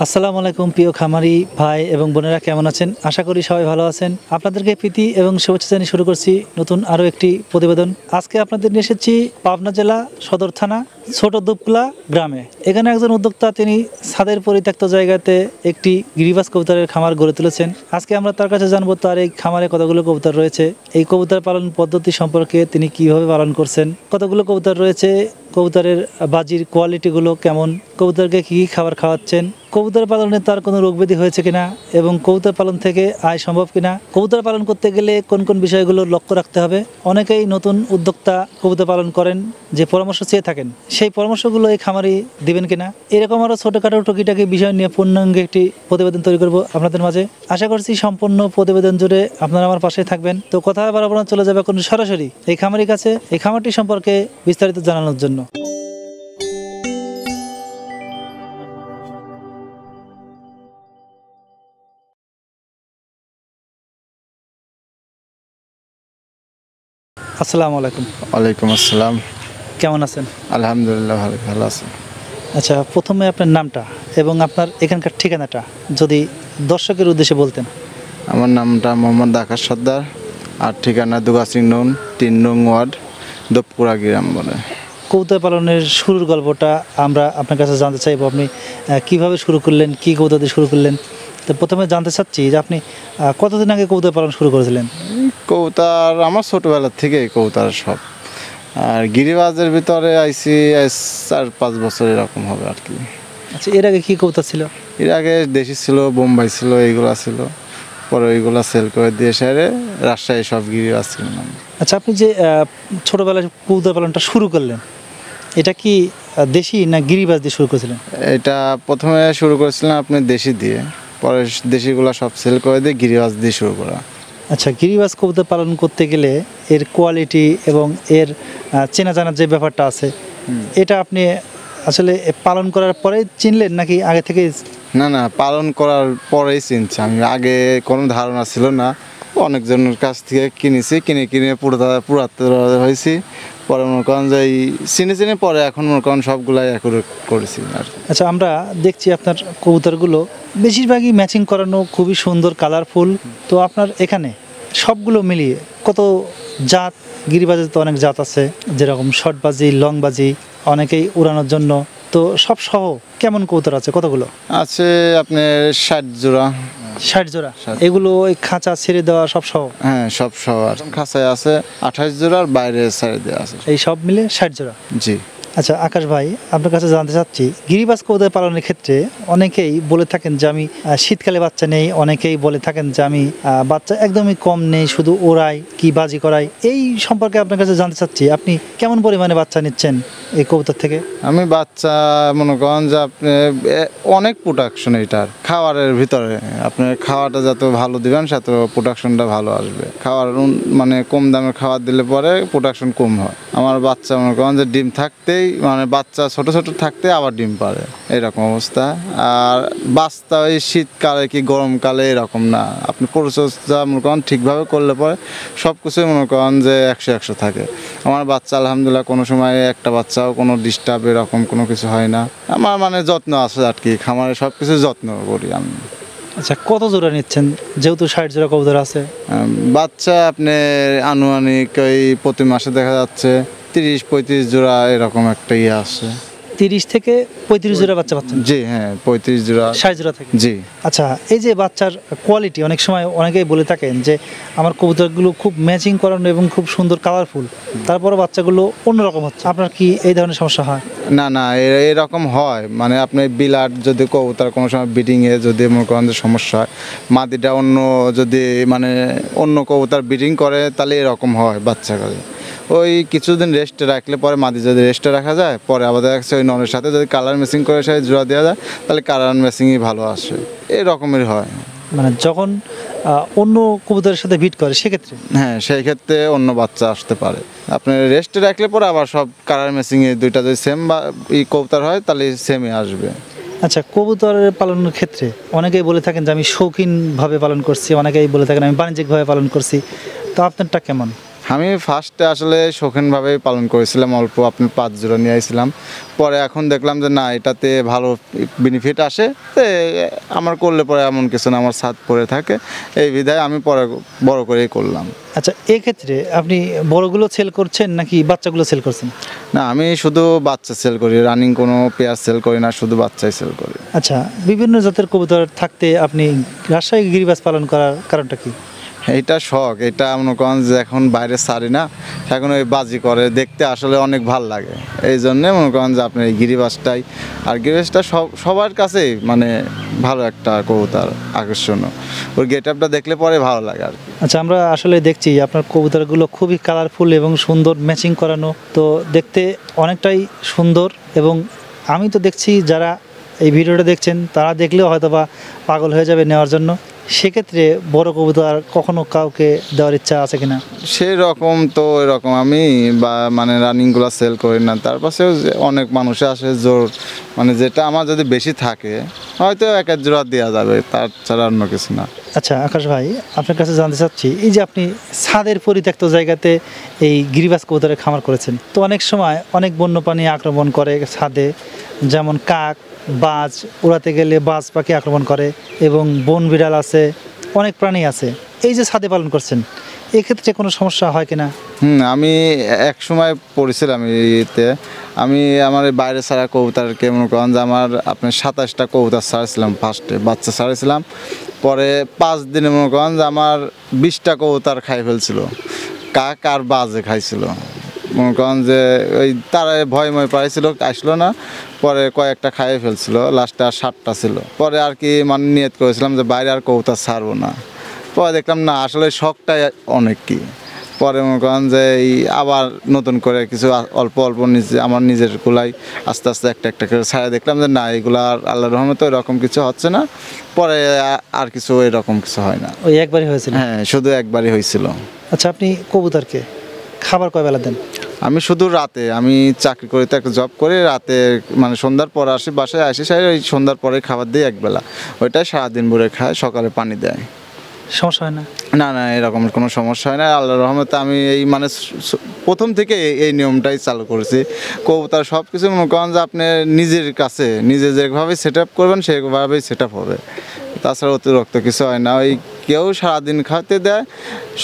আসসালামু আলাইকুম প্রিয় খামারি ভাই এবং বোনেরা, কেমন আছেন? আশা করি সবাই ভালো আছেন। আপনাদেরকে প্রীতি এবং শুভেচ্ছা জানিয়ে শুরু করছি নতুন আরও একটি প্রতিবেদন। আজকে আপনাদের নিয়ে এসেছি পাবনা জেলা সদর থানা ছোট দুপলা গ্রামে। এখানে একজন উদ্যোক্তা, তিনি ছাদের পরিত্যক্ত জায়গাতে একটি গিরিবাজ কবুতরের খামার গড়ে তুলেছেন। আজকে আমরা তার কাছে জানবো তার এই খামারে কতগুলো কবুতর রয়েছে, এই কবুতর পালন পদ্ধতি সম্পর্কে তিনি কিভাবে পালন করছেন, কতগুলো কবুতর রয়েছে, কবুতরের বাজির কোয়ালিটিগুলো কেমন, কবুতরকে কী কী খাবার খাওয়াচ্ছেন, কবুতর পালনে তার কোনো রোগব্যাধি হয়েছে কিনা এবং কবুতর পালন থেকে আয় সম্ভব কিনা, কবুতর পালন করতে গেলে কোন কোন বিষয়গুলো লক্ষ্য রাখতে হবে। অনেকেই নতুন উদ্যোক্তা কবুতর পালন করেন, যে পরামর্শ চেয়ে থাকেন, সেই পরামর্শগুলো এই খামারি দিবেন কিনা, এরকম আরও ছোটোখাটো টুকিটাকি বিষয় নিয়ে পূর্ণাঙ্গে একটি প্রতিবেদন তৈরি করব আপনাদের মাঝে। আশা করছি সম্পূর্ণ প্রতিবেদন জুড়ে আপনারা আমার পাশে থাকবেন। তো কথা বাড়াবো না, চলে যাবে এখন সরাসরি এই খামারির কাছে, এই খামারটি সম্পর্কে বিস্তারিত জানানোর জন্য। আসসালামু আলাইকুম। ওয়ালাইকুম আসসালাম। কেমন আছেন? আলহামদুলিল্লাহ, ভালো আছি। আচ্ছা, প্রথমে আপনার নামটা এবং আপনার এখানকার ঠিকানাটা যদি দর্শকের উদ্দেশ্যে বলতেন। আমার নামটা মোহাম্মদ আকাশ সর্দার, আর ঠিকানা দুগাছিং নং ৩ নং ওয়ার্ড, দোপকুড়া গ্রাম বলে। কবুতর পালনের শুরুর গল্পটা আমরা আপনার কাছে জানতে চাইব। আপনি কিভাবে শুরু করলেন, কী কবুতর দিয়ে শুরু করলেন? তো প্রথমে জানতে চাচ্ছি যে আপনি কতদিন আগে কবুতর পালন শুরু করেছিলেন? কবুতর আমার ছোটোবেলার থেকেই কবুতর সব, আর গিরিবাজের ভিতরে আইসি ৪-৫ বছর এরকম হবে আর কি। আচ্ছা, এর আগে কী কবুতর ছিল? এর আগে দেশি ছিল, বোম্বাই ছিল, এইগুলা ছিল। পরে ওইগুলা সেল করে দিয়ে সেরে রাজশাহী সব গিরিবাজ কিনলাম। আচ্ছা, আপনি যে ছোটোবেলায় কবুতর পালনটা শুরু করলেন, এটা কি দেশি না গিরিবাজ দিয়ে শুরু করেছিলেন? এটা প্রথমে শুরু করেছিলাম আপনি দেশি দিয়ে, পরে দেশিগুলো সব সেল করে দিয়ে গিরিবাজ দিয়ে শুরু করা। আচ্ছা, গিরিবাজ কবুতর পালন করতে গেলে এর কোয়ালিটি এবং এর চেনা জানার যে ব্যাপারটা আছে, এটা আপনি আসলে পালন করার পরে চিনলেন নাকি আগে থেকে? না, পালন করার পরেই চিনছি। আমি আগে কোনো ধারণা ছিল না, অনেকজনের কাছ থেকে কিনে পুরাতে হয়েছি। পরে মনে করেন যে চিনে পরে এখন মনে করেন সবগুলাই করেছি আর। আচ্ছা, আমরা দেখছি আপনার কবুতরগুলো বেশিরভাগই ম্যাচিং করানো, খুবই সুন্দর, কালারফুল। তো আপনার এখানে সবগুলো মিলিয়ে কত জাত? গিরিবাজের তো অনেক জাত আছে, যেরকম শর্টবাজি, লংবাজি, অনেকেই উড়ানোর জন্য। তো সব সহ কেমন কবুতর আছে, কতগুলো আছে? আপনার ৬০ জোড়া। ৬০ জোড়া? এগুলো ওই খাঁচা ছেড়ে দেওয়া সব সহ? হ্যাঁ, সব সহ। আর খাঁচায় আছে ২৮ জোড়া, আর বাইরে ছেড়ে দেওয়া আছে। এই সব মিলে ৬০ জোড়া? জি। আচ্ছা আকাশ ভাই, আপনার কাছে জানতে চাচ্ছি, গিরিবাজ কবুতর পালনের ক্ষেত্রে অনেকেই বলে থাকেন যে আমি শীতকালে বাচ্চা নেই, অনেকেই বলে থাকেন যে আমি বাচ্চা একদমই কম নেই, শুধু ওড়াই কি বাজি করাই। এই সম্পর্কে আপনার কাছে জানতে চাচ্ছি, আপনি কেমন পরিমাণে বাচ্চা নিচ্ছেন এই কবুতর থেকে? আমি বাচ্চা মনে করেন যে আপনি অনেক প্রোডাকশন এটার খাবারের ভিতরে। আপনার খাওয়াটা যত ভালো দিবেন তত প্রোডাকশনটা ভালো আসবে। খাওয়ার মানে কম দামের খাবার দিলে পরে প্রোডাকশন কম হয়। আমার বাচ্চা মনে করেন যে ডিম থাকতেই, মানে বাচ্চা ছোট ছোট থাকতে আবার ডিম পারে, এরকম অবস্থা। আর বাচ্চা ওই শীতকালে কি গরমকালে এরকম না, আপনি পরিচর্যা মনে করেন ঠিকভাবে করলে পরে সব কিছুই মনে করেন যে ১০০ থাকে। আমার বাচ্চা আলহামদুলিল্লাহ কোনো সময় একটা বাচ্চাও কোনো ডিস্টার্ব এরকম কোনো কিছু হয় না। আমার মানে যত্ন আছে আর কি, খামারে সব কিছু যত্ন করি আমি। আচ্ছা, কত জোড়া নিচ্ছেন যেহেতু ৬০ জোড়া কবুতর আছে? বাচ্চা আপনি আনুমানিক ওই প্রতি মাসে দেখা যাচ্ছে ৩০-৩৫ জোড়া এরকম একটা আছে। ৩০ থেকে ৩৫ জোড়া বাচ্চা পাচ্ছেন? জি হ্যাঁ, ৩৫ জোড়া, ৬০ জোড়া থেকে। জি। আচ্ছা, এই যে বাচ্চার কোয়ালিটি, অনেক সময় অনেকেই বলে থাকেন যে আমার কবুতরগুলো খুব ম্যাচিং করানো এবং খুব সুন্দর কালারফুল, তারপরে বাচ্চাগুলো অন্যরকম হচ্ছে। আপনার কি এই ধরনের সমস্যা হয়? না, এরকম হয়। মানে আপনি বিলাট যদি কবুতর কোনো সময় ব্রিডিংয়ে যদি মনে করেন যে সমস্যা হয়, মাদিটা অন্য যদি মানে অন্য কবুতর ব্রিডিং করে, তাহলে এরকম হয় বাচ্চাগুলো। ওই কিছুদিন রেস্টে রাখলে পরে, মাদি যদি রেস্টে রাখা যায়, পরে আবার দেখা যাচ্ছে ওই ননের সাথে যদি কালার ম্যাচিং করে সে জোড়া দেওয়া যায়, তাহলে কালার ম্যাচিংই ভালো আসে। এই রকমের হয়। মানে যখন অন্য কবুতরের সাথে ভিট করে সেক্ষেত্রে? হ্যাঁ, সেই ক্ষেত্রে অন্য বাচ্চা আসতে পারে। আপনি রেস্টে রাখলে পরে আবার সব কালার ম্যাচিংয়ে দুইটা যদি সেম বা কবুতর হয়, তাহলে সেমই আসবে। আচ্ছা, কবুতরের পালনের ক্ষেত্রে অনেকেই বলে থাকেন যে আমি শৌখিনভাবে পালন করছি, অনেকেই বলে থাকেন আমি বাণিজ্যিকভাবে পালন করছি। তো আপনারটা কেমন? আমি ফার্স্টে আসলে শৌখিনভাবেই পালন করেছিলাম, অল্প আপনার 5 জোড়া নিয়ে আসছিলাম। পরে এখন দেখলাম যে না, এটাতে ভালো বেনিফিট আসে, তো আমার করলে পরে এমন কিছু না, আমার ছাদ পড়ে থাকে, এই বিধায় আমি পরে বড় করেই করলাম। আচ্ছা, এক্ষেত্রে আপনি বড়গুলো সেল করছেন নাকি বাচ্চাগুলো সেল করছেন? না, আমি শুধু বাচ্চা সেল করি, রানিং কোনো পেয়ার সেল করি না, শুধু বাচ্চাই সেল করি। আচ্ছা, বিভিন্ন জাতের কবুতর থাকতে আপনি রাজশাহী গিরিবাজ পালন করার কারণটা কি? এইটা শখ, এটা মনে করেন যে এখন বাইরে ছাড়ি না, এখন ওই বাজি করে দেখতে আসলে অনেক ভাল লাগে, এই জন্যে মনে করেন যে আপনি এই গিরিবাজটাই। আর গিরিবাজটা সবার কাছেই মানে ভালো একটা কবুতর, আকর্ষণীয়, ওর গেট আপটা দেখলে পরে ভালো লাগে আর কি। আচ্ছা, আমরা আসলে দেখছি আপনার কবুতরগুলো খুবই কালারফুল এবং সুন্দর ম্যাচিং করানো, তো দেখতে অনেকটাই সুন্দর। এবং আমি তো দেখছি যারা এই ভিডিওটা দেখছেন তারা দেখলেও হয়তো বা পাগল হয়ে যাবে নেওয়ার জন্য। সেক্ষেত্রে বড় কবুতর কখনো কাউকে দেওয়ার ইচ্ছা আছে কিনা? সেই রকম তো এরকম আমি বা মানে রানিংগুলো সেল করি না, তার পাশেও যে অনেক মানুষে আসে জোর, মানে যেটা আমার যদি বেশি থাকে হয়তো 1 জোড়া দেওয়া যাবে, তার ছাড়া অন্য কিছু না। আচ্ছা আকাশ ভাই, আপনার কাছে জানতে চাচ্ছি, এই যে আপনি ছাদের পরিত্যক্ত জায়গাতে এই গিরিবাজ কবুতরের খামার করেছেন, তো অনেক সময় অনেক বন্যপ্রাণী আক্রমণ করে ছাদে, যেমন কাক, বাজ, উড়াতে গেলে বাজ পাখি আক্রমণ করে, এবং বন বিড়াল আছে, অনেক প্রাণী আছে। এই যে ছাদে পালন করছেন, এক্ষেত্রে কোনো সমস্যা হয় কিনা? আমি এক সময় পড়েছিলাম এতে, আমি আমার এই বাইরে ছাড়া কবুতরকে মনে করেন যে আমার আপনার 27টা কবুতর ছাড়ছিলাম, ফার্স্টে বাচ্চা ছাড়ছিলাম, পরে 5 দিনে মনে করেন যে আমার 20টা কবুতর খাই ফেলছিল, কাক আর বাজে খাইছিল। মনে করেন যে ওই তারা ভয়ময় পাইছিল, আসলো না, পরে কয়েকটা খাইয়ে ফেলছিল, লাস্টে আর 7টা ছিল। পরে আর কি মানে নিয়ত করেছিলাম যে বাইরে আর কবুতর ছাড়বো না, পরে দেখলাম না, আসলে শখটাই অনেক কি। পরে মনে করেন যে এই আবার নতুন করে কিছু অল্প অল্প আমার নিজের গুলাই আস্তে আস্তে একটা একটা করে ছাড়া দেখলাম যে না, এগুলো আর আল্লাহর রহমতে এরকম কিছু হচ্ছে না, পরে আর কিছু এরকম কিছু হয় না। ওই একবারই হয়েছিল? হ্যাঁ, শুধু একবারই হয়েছিল। আচ্ছা, আপনি কবুতরকে খাবার কয় বেলা দেন? আমি শুধু রাতে, আমি চাকরি করি তো, একটা জব করে রাতে মানে সন্ধ্যার পর আসি, বাসায় আসি সাই ওই সন্ধ্যার পরে খাবার দিই একবেলা, ওইটাই সারাদিন ভরে খায়, সকালে পানি দেয়। সমস্যা হয় না? না না, এরকম কোনো সমস্যা হয় না, আল্লাহর রহমতে। আমি এই মানে প্রথম থেকে এই নিয়মটাই চালু করেছি। কবুতর সব কিছু মনে করেন যে আপনি নিজের কাছে নিজে যেভাবে সেট আপ করবেন সেভাবেই সেট আপ হবে, তাছাড়া অতিরিক্ত কিছু হয় না। ওই কেউ সারাদিন খাতে দেয়,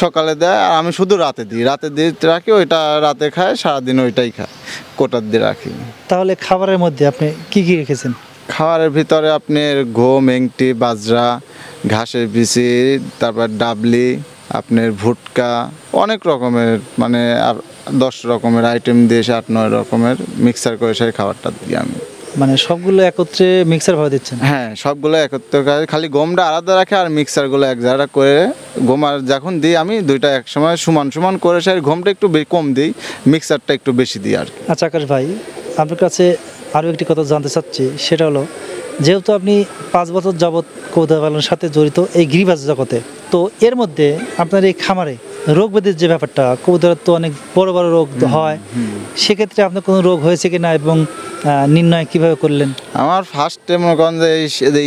সকালে দেয়, আর আমি শুধু রাতে দিই, রাতে দিয়ে রাখি, ওইটা রাতে খায়, সারাদিন ওইটাই খায়, কোটার দিয়ে রাখি। তাহলে খাবারের মধ্যে আপনি কি কি রেখেছেন? খাবারের ভিতরে আপনার গম, এংটি, বাজরা, ঘাসের বিচি, তারপর ডাবলি, আপনার ভুট্টা, অনেক রকমের মানে আর 10 রকমের আইটেম দিয়ে 8-9 রকমের মিক্সার করে সেই খাবারটা দিই আমি। মানে সবগুলো একত্রে মিক্সার ভাবে দিচ্ছেন? হ্যাঁ, সবগুলো একত্রে খালি গমটা আলাদা রাখে, আর মিক্সারগুলো এক জায়গা করে গম আর যখন দিই আমি দুইটা একসময় সমান সমান করে সেই গমটা একটু কম দিই, মিক্সারটা একটু বেশি দিই আর কি। আচ্ছা আকাশ ভাই, আপনার কাছে আরও একটি কথা জানতে চাচ্ছি, সেটা হলো যেহেতু আপনি 5 বছর যাবৎ কবুতর পালনের সাথে জড়িত এই গিরিবাজ জগতে, তো এর মধ্যে আপনার এই খামারে রোগ ব্যাধির যে ব্যাপারটা, কবুতরের তো অনেক বড় বড় রোগ হয়, সেক্ষেত্রে আপনার কোনো রোগ হয়েছে কিনা এবং নির্ণয় কিভাবে করলেন? আমার ফার্স্টে মনে করেন যে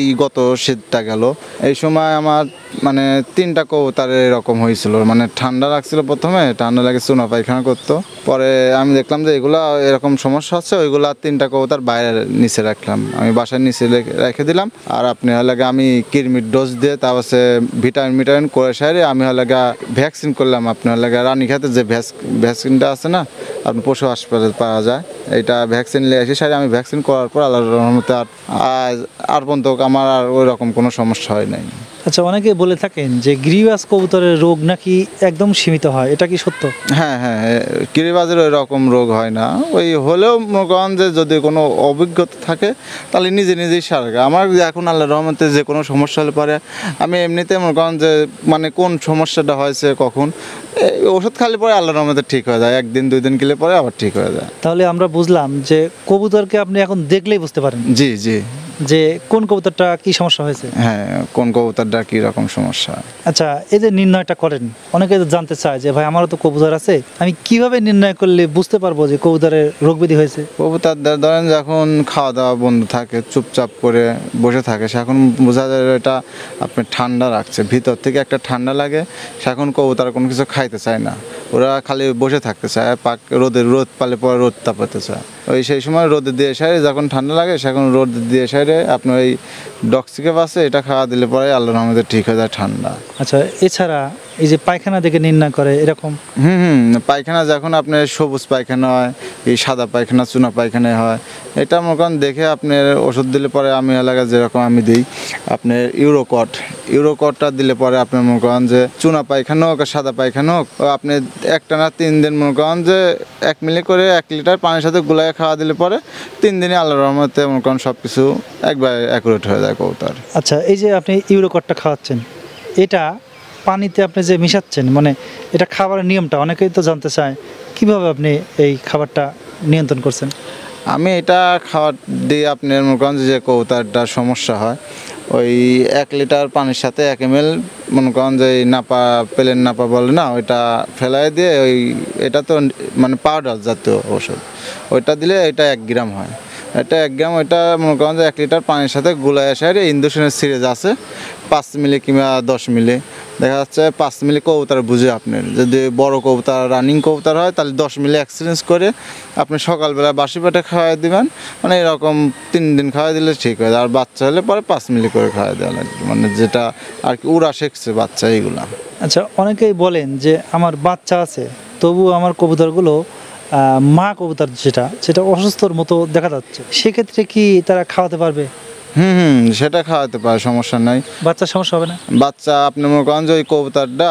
এই গত শীতটা গেল, এই সময় আমার মানে 3টা কবুতরের এরকম হয়েছিল, মানে ঠান্ডা লাগছিল, প্রথমে ঠান্ডা লাগে চুনা পায়খানা করতো, পরে আমি দেখলাম যে এগুলা এরকম সমস্যা হচ্ছে, ওইগুলা 3টা কবুতর বাইরে নিচে রাখলাম, আমি বাসার নিচে রেখে দিলাম। আর আপনি হলে আমি কৃমির ডোজ দিয়ে তারপর ভিটামিন করে সারে আমি হলে ভ্যাকসিন করলাম। আপনি হলে রানীঘাটে যে ভ্যাকসিনটা আছে না, আপনি পশু হাসপাতালে পাওয়া যায়, এইটা ভ্যাকসিন নিয়ে এসে সারি আমি ভ্যাকসিন করার পর আল্লাহর রহমতে আর পর্যন্ত আমার আর ওই রকম কোনো সমস্যা হয় নাই। আচ্ছা, অনেকে বলে থাকেন যে গিরিবাজ কবুতরের রোগ নাকি একদম সীমিত হয়, এটা কি সত্য? হ্যাঁ হ্যাঁ, গিরিবাজের ওই রকম রোগ হয় না, ওই হলেও মনে করেন যে যদি কোনো অভিজ্ঞতা থাকে তাহলে নিজে নিজেই সারবে। আমার এখন আল্লাহর রহমতে যে কোনো সমস্যা হলে পারে আমি এমনিতে মনে করেন যে মানে কোন সমস্যাটা হয়েছে কখন, ওষুধ খালি পরে আল্লাহর রহমতে ঠিক হয়ে যায়, 1-2 দিন গেলে পরে আবার ঠিক হয়ে যায়। তাহলে আমরা বুঝলাম যে কবুতরকে আপনি এখন দেখলেই বুঝতে পারেন জি জি, যে কোন কবুতরটা কি সমস্যা হয়েছে। হ্যাঁ, কোন কবুতরটা কী রকম সমস্যা। আচ্ছা, এই যে নির্ণয়টা করেন, অনেকে তো জানতে চায় যে ভাই আমারও তো কবুতর আছে, আমি কিভাবে নির্ণয় করলে বুঝতে পারবো যে কবুতরের রোগ ব্যাধি হয়েছে? কবুতরদের ধরেন যখন খাওয়া দাওয়া বন্ধ থাকে, চুপচাপ করে বসে থাকে, সেখন বোঝা যায় এটা আপনি ঠান্ডা রাখছে, ভিতর থেকে একটা ঠান্ডা লাগে, সেখন কবুতর কোনো কিছু খাইতে চায় না। ওরা খালি বসে থাকতে চায়, রোদ পালে পরে রোদ তাপাতে চায়। ওই সেই সময় রোদে দিয়ে সাইরে যখন ঠান্ডা লাগে সেখন রোদ দিয়ে সাইরে আপনার ওই ডক্সিকেপ আছে, এটা খাওয়া দিলে পরে আল্লাহর রহমতে ঠিক হয়ে যায় ঠান্ডা। আচ্ছা, এছাড়া এই যে পায়খানা দেখে নির্ণয় করে এরকম? পায়খানা যখন আপনার সবুজ পায়খানা হয়, এই সাদা পায়খানা চুনা পায়খানা হয়, এটা মনে করেন দেখে আপনার ওষুধ দিলে পরে আমি এলাকায় যেরকম আমি দিই আপনার ইউরোকটটা দিলে পরে আপনার মনে করেন যে চুনা পায়খানা হোক আর সাদা পায়খানা হোক, আপনি একটানা 3 দিন মনে করেন যে 1 মিলি করে 1 লিটার পানির সাথে গুলায় খাওয়া দিলে পরে 3 দিনে আল্লাহর রহমতে মনে করেন সব কিছু একবার অ্যাকুরেট হয়ে যায় কবুতর। আচ্ছা, এই যে আপনি ইউরোকটটা খাওয়াচ্ছেন, এটা পানিতে আপনি যে মিশাচ্ছেন, মানে এটা খাবারের নিয়মটা অনেকেই তো জানতে চায়, কিভাবে আপনি এই খাবারটা নিয়ন্ত্রণ করছেন? আমি এটা খাওয়ার দিয়ে আপনার মনে করেন যে কবুতরটার সমস্যা হয়, ওই 1 লিটার পানির সাথে 1 ml মনে করেন যে নাপা প্লেন নাপা বলে না, ওইটা ফেলাই দিয়ে এটা তো মানে পাউডার জাতীয় ওষুধ, ওইটা দিলে এটা 1 গ্রাম হয়। এটা 1 গ্রাম, ওইটা মনে করেন যে 1 লিটার পানির সাথে গুলায় সাইরে ইন্দুশনের সিরিজ আছে 5 মিলি কিংবা 10 মিলি, দেখা যাচ্ছে 5 মিলি কবুতর বুঝে আপনার যদি বড় কবুতর রানিং কবুতর হয় তাহলে 10 মিলি এক্সচেঞ্জ করে আপনি সকালবেলা বাসি পেটে খাওয়াই দিবেন, মানে এরকম 3 দিন খাওয়াই দিলে ঠিক হয়। আর বাচ্চা হলে পরে 5 মিলি করে খাওয়াই দেওয়া লাগবে, মানে যেটা আর কি উড়া শিখছে বাচ্চা এইগুলা। আচ্ছা, অনেকেই বলেন যে আমার বাচ্চা আছে তবু আমার কবুতরগুলো মা কবুতর সেটা অসুস্থর মতো দেখা যাচ্ছে, সেক্ষেত্রে কি তারা খাওয়াতে পারবে? সেটা খাওয়াতে পারে, সমস্যা নাই। বাচ্চার সমস্যা হবে না? বাচ্চা আপনি মনে করেন যে ওই কবুতরটা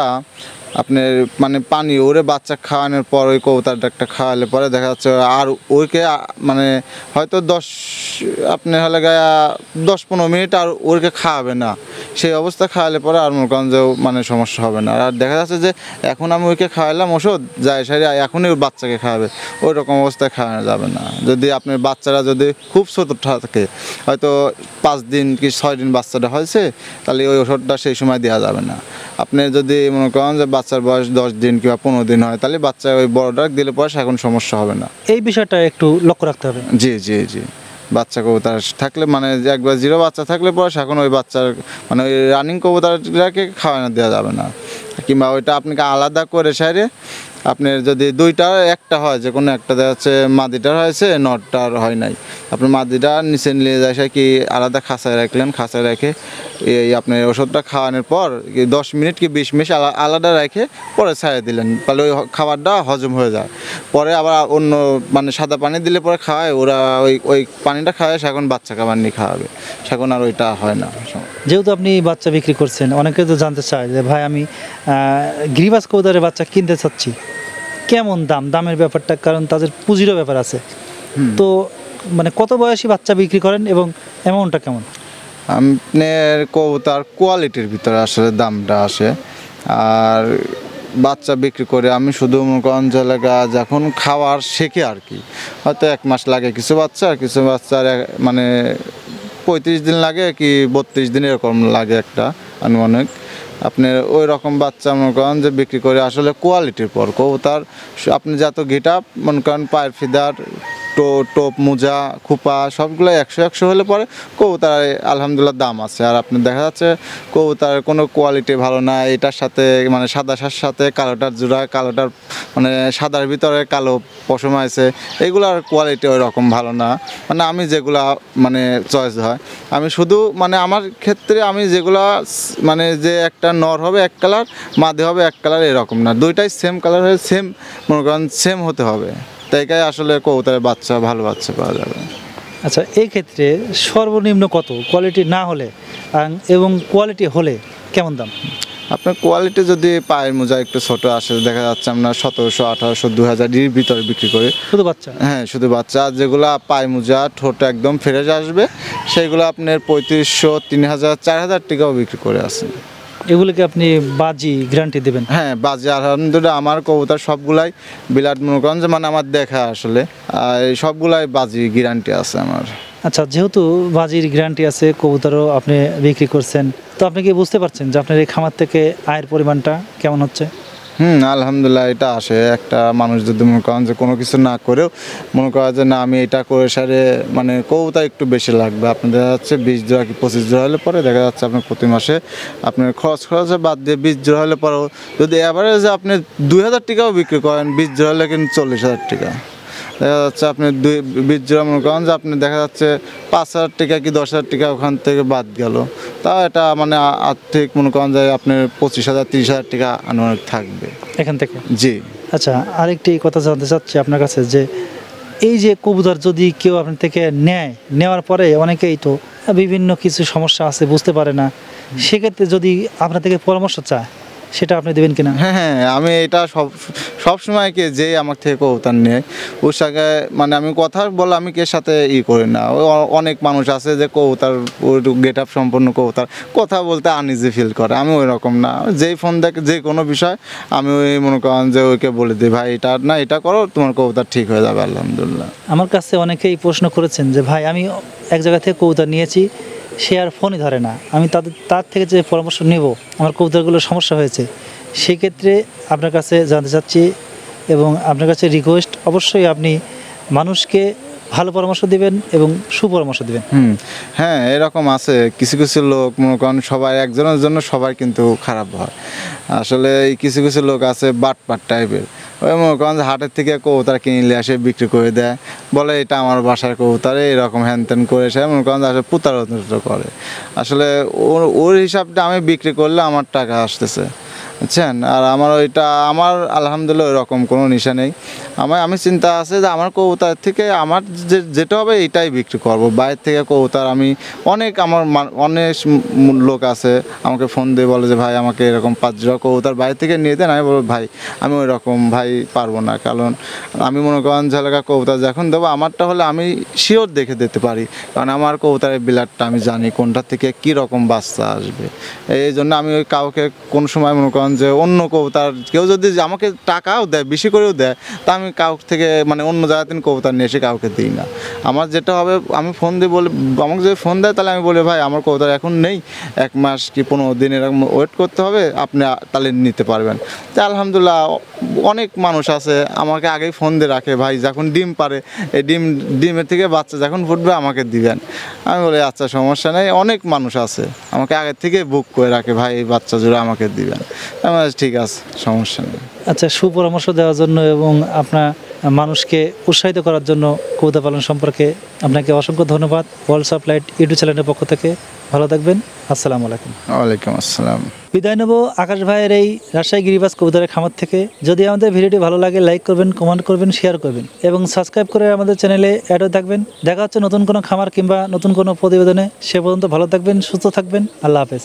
আপনার মানে পানি ওরে বাচ্চা খাওয়ানোর পর ওই কবুতরটা একটা খাওয়ালে পরে দেখা যাচ্ছে আর ওইকে মানে হয়তো আপনি হলে গায়া 10-15 মিনিট আর ওরকে খাওয়াবে না, সেই অবস্থা খাওয়ালে পরে আর মনে করেন যে মানে সমস্যা হবে না। আর দেখা যাচ্ছে যে এখন আমি ওইকে খাওয়ালাম ওষুধ যায় সারি এখনই ওই বাচ্চাকে খাওয়াবে, ওই রকম অবস্থায় খাওয়ানো যাবে না। যদি আপনার বাচ্চারা যদি খুব ছোট থাকে, হয়তো 5 দিন কি 6 দিন বাচ্চাটা হয়েছে, তাহলে ওই ওষুধটা সেই সময় দেওয়া যাবে না। আপনি যদি মনে করেন যে বাচ্চার বয়স 10 দিন কিংবা 15 দিন হয়, তাহলে বাচ্চা ওই বড় ড্রাগ দিলে পরে এখন সমস্যা হবে না। এই বিষয়টা একটু লক্ষ্য রাখতে হবে। জি জি জি, বাচ্চা কবুতর থাকলে মানে একবার 0 বাচ্চা থাকলে পরে এখন ওই বাচ্চার মানে ওই রানিং কবুতরটাকে খাওয়ানো দেওয়া যাবে না, কিংবা ওইটা আপনাকে আলাদা করে সাইরে আপনার যদি 2টা একটা হয়, যে কোনো একটা দেখা যাচ্ছে মাদিটার হয়েছে নটটার হয় নাই, আপনি মাদিটা নিচে নিয়ে যায় কি আলাদা খাঁচায় রাখলেন, খাঁচায় রেখে এই আপনার ওষুধটা খাওয়ানোর পর 10 মিনিট কি 20 মিনিট আলাদা রেখে পরে ছাড়িয়ে দিলেন, তাহলে ওই খাবারটা হজম হয়ে যায়। পরে আবার অন্য মানে সাদা পানি দিলে পরে খাওয়ায় ওরা ওই পানিটা খাওয়ায়, সেখন বাচ্চা খাবার নিয়ে খাওয়াবে, সেখন আর ওইটা হয় না। যেহেতু আপনি বাচ্চা বিক্রি করছেন, অনেকে তো জানতে চায় যে ভাই আমি গিরিবাজ কবুতরের বাচ্চা কিনতে চাচ্ছি, কেমন দামের ব্যাপারটা, কারণ তাদের পুঁজিরও ব্যাপার আছে, তো মানে কত বয়সী বাচ্চা বিক্রি করেন এবং অ্যামাউন্টটা কেমন? আপনার কবুতর কোয়ালিটির ভিতরে আসলে দামটা আসে, আর বাচ্চা বিক্রি করে আমি শুধু অঞ্চল যখন খাওয়ার শেখে আর কি, হয়তো 1 মাস লাগে কিছু বাচ্চা, আর কিছু বাচ্চার মানে 35 দিন লাগে কি 32 দিন এরকম লাগে একটা আনুমানিক। আপনার ওই রকম বাচ্চা মনে করেন যে বিক্রি করে আসলে কোয়ালিটির পর কবুতর আপনি যত গেট আপ মনে করেন পায়ের ফিদার টোপ মোজা খোপা সবগুলো 100 হলে পরে কবুতর আলহামদুলিল্লাহ দাম আছে। আর আপনি দেখা যাচ্ছে কবুতরের কোনো কোয়ালিটি ভালো না, এটার সাথে মানে সাদার সাথে কালোটার জোড়া, কালোটার মানে সাদার ভিতরে কালো পশম আছে, এগুলার কোয়ালিটি ওই রকম ভালো না। মানে আমি যেগুলা মানে চয়েস হয়, আমি শুধু মানে আমার ক্ষেত্রে আমি যেগুলা মানে যে একটা নর হবে 1 কালার, মাদে হবে 1 কালার, এরকম না, দুইটাই সেম কালার হয়ে সেম মনে করেন সেম হতে হবে, তাইকাই আসলে কবুতরের বাচ্চা ভালো বাচ্চা পাওয়া যাবে। আচ্ছা, এই ক্ষেত্রে সর্বনিম্ন কত কোয়ালিটি না হলে এবং কোয়ালিটি হলে কেমন দাম? আপনার কোয়ালিটি যদি পায়ের মোজা একটু ছোট আসে, দেখা যাচ্ছে আমরা 1700, 1800, 2000 এর ভিতরে বিক্রি করি শুধু বাচ্চা। হ্যাঁ, শুধু বাচ্চা। আর যেগুলো পায়ে মোজা ঠোঁট একদম ফ্রেশ আসবে, সেইগুলো আপনার 3500, 3000, 4000 টাকাও বিক্রি করে আসেন। এগুলোকে আপনি বাজি গ্যারান্টি দেবেন? হ্যাঁ, বাজি আলহামদুলিল্লাহ আমার কবুতর সবগুলাই বিলাট মনে করেন যে মানে আমার দেখা আসলে এই সবগুলাই বাজি গ্যারান্টি আছে আমার। আচ্ছা, যেহেতু বাজির গ্যারান্টি আছে, কবুতরও আপনি বিক্রি করছেন, তো আপনি কি বুঝতে পারছেন যে আপনার এই খামার থেকে আয়ের পরিমাণটা কেমন হচ্ছে? আলহামদুলিল্লাহ এটা আসে। একটা মানুষ যদি মনে করেন যে কোনো কিছু না করেও মনে করা যে না আমি এটা করে সারে মানে কবুতর একটু বেশি লাগবে, আপনি দেখা যাচ্ছে 20 জোড়া কি 25 জোড়া হলে পরে দেখা যাচ্ছে আপনার প্রতি মাসে আপনার খরচে বাদ দিয়ে 20 জোড়া হলে পরেও যদি অ্যাভারেজে আপনি 2000 টাকাও বিক্রি করেন, 20 জোড়া হলে কিন্তু 40,000 টাকা। দেখা যাচ্ছে আপনি 20 জোড়া মনে করেন যে আপনি দেখা যাচ্ছে 5,000 টাকা কি 10,000 টাকা ওখান থেকে বাদ গেল, তাও এটা মানে আর্থিক মনে করেন যে আপনার 25,000 30,000 টাকা আনুমানিক থাকবে এখান থেকে। জি। আচ্ছা, আরেকটি কথা জানতে চাচ্ছি আপনার কাছে যে এই যে কবুতর যদি কেউ আপনার থেকে নেওয়ার পরে অনেকেই তো বিভিন্ন কিছু সমস্যা আছে, বুঝতে পারে না, সেক্ষেত্রে যদি আপনার থেকে পরামর্শ চায় সেটা আপনি দেবেন কিনা? হ্যাঁ, আমি এটা সব সময় কি যে আমার থেকে কবুতর নেয় ওর সাথে মানে আমি কথা বলে আমি কে সাথে করি না। অনেক মানুষ আছে যে কবুতর ওর গেট আপ সম্পন্ন কবুতর কথা বলতে আনইজি ফিল করে, আমি ওই রকম না। যেই ফোন দেখে যে কোনো বিষয় আমি ওই মনে করেন যে ওইকে বলে দিই ভাই এটা না এটা করো, তোমার কবুতর ঠিক হয়ে যাবে আলহামদুলিল্লাহ। আমার কাছে অনেকেই প্রশ্ন করেছেন যে ভাই আমি এক জায়গা থেকে কবুতর নিয়েছি, সে আর ফোনই ধরে না, আমি তার থেকে যে পরামর্শ নেব আমার কবুতরগুলোর সমস্যা হয়েছে, সেক্ষেত্রে আপনার কাছে জানতে চাচ্ছি এবং আপনার কাছে রিকোয়েস্ট অবশ্যই আপনি মানুষকে ভালো পরামর্শ দিবেন এবং সুপরামর্শ দিবেন। হ্যাঁ, এরকম আছে কিছু কিছু লোক মনে করেন সবাই একজনের জন্য সবাই কিন্তু খারাপ হয়। আসলে এই কিছু কিছু লোক আছে বাটপাট টাইপের, ওই মনে করেন যে হাটের থেকে কবুতর কিনে নিয়ে আসে বিক্রি করে দেয়, বলে এটা আমার বাসার কবুতর, এরকম হ্যান ত্যান করে সে মনে করেন যে আসলে প্রতারণা করে। আসলে ওর হিসাবটা আমি বিক্রি করলে আমার টাকা আসতেছে, বুঝছেন। আর আমার ওইটা আমার আলহামদুলিল্লাহ ওইরকম কোনো নেশা নেই। আমি চিন্তা আছে যে আমার কবুতর থেকে আমার যেটা হবে এইটাই বিক্রি করব। বাইরে থেকে কবুতর আমি অনেক লোক আছে আমাকে ফোন দিয়ে বলে যে ভাই আমাকে এরকম 5 জোড়া কবুতর বাইরে থেকে নিয়ে দেন। আমি বলবো ভাই আমি ওই রকম ভাই পারবো না, কারণ আমি মনে করেন ঝালেকা কবুতর যখন দেবো আমারটা হলে আমি শিওর দেখে দিতে পারি, কারণ আমার কবুতরের বিলারটা আমি জানি কোনটা থেকে কী রকম বাচ্চা আসবে। এই জন্য আমি ওই কাউকে কোন সময় মনে করেন যে অন্য কবুতর কেউ যদি আমাকে টাকাও দেয় বেশি করেও দেয়, তা আমি কাউ থেকে মানে অন্য জায়গা থেকে কবুতর নিয়ে এসে কাউকে দিই না। আমার যেটা হবে আমি ফোন দিয়ে বলে, আমাকে যদি ফোন দেয় তাহলে আমি বলি ভাই আমার কবুতর এখন নেই, 1 মাস কি 15 দিন এরকম ওয়েট করতে হবে, আপনি তাহলে নিতে পারবেন। তো আলহামদুলিল্লাহ অনেক মানুষ আছে আমাকে আগেই ফোন দিয়ে রাখে ভাই যখন ডিম পারে এই ডিমের থেকে বাচ্চা যখন ফুটবে আমাকে দিবেন। আমি বলি আচ্ছা সমস্যা নেই। অনেক মানুষ আছে আমাকে আগে থেকে বুক করে রাখে ভাই এই বাচ্চা জোড়া আমাকে দিবেন। আমি বলি, ঠিক আছে সমস্যা নেই। আচ্ছা, সুপরামর্শ দেওয়ার জন্য এবং আপনার মানুষকে উৎসাহিত করার জন্য কবুতর পালন সম্পর্কে আপনাকে অসংখ্য ধন্যবাদ। ওয়ার্ল্ড অফ লাইট ইউটিউব চ্যানেলের পক্ষ থেকে ভালো থাকবেন। আসসালামু আলাইকুম। ওয়ালাইকুম আসসালাম। বিদায় নেব আকাশ ভাইয়ের এই রাজশাহী গিরিবাজ কবুতরের খামার থেকে। যদি আমাদের ভিডিওটি ভালো লাগে লাইক করবেন, কমেন্ট করবেন, শেয়ার করবেন এবং সাবস্ক্রাইব করে আমাদের চ্যানেলে অ্যাড হয়ে থাকবেন। দেখা হচ্ছে নতুন কোনো খামার কিংবা নতুন কোনো প্রতিবেদনে। সে পর্যন্ত ভালো থাকবেন, সুস্থ থাকবেন। আল্লাহ হাফেজ।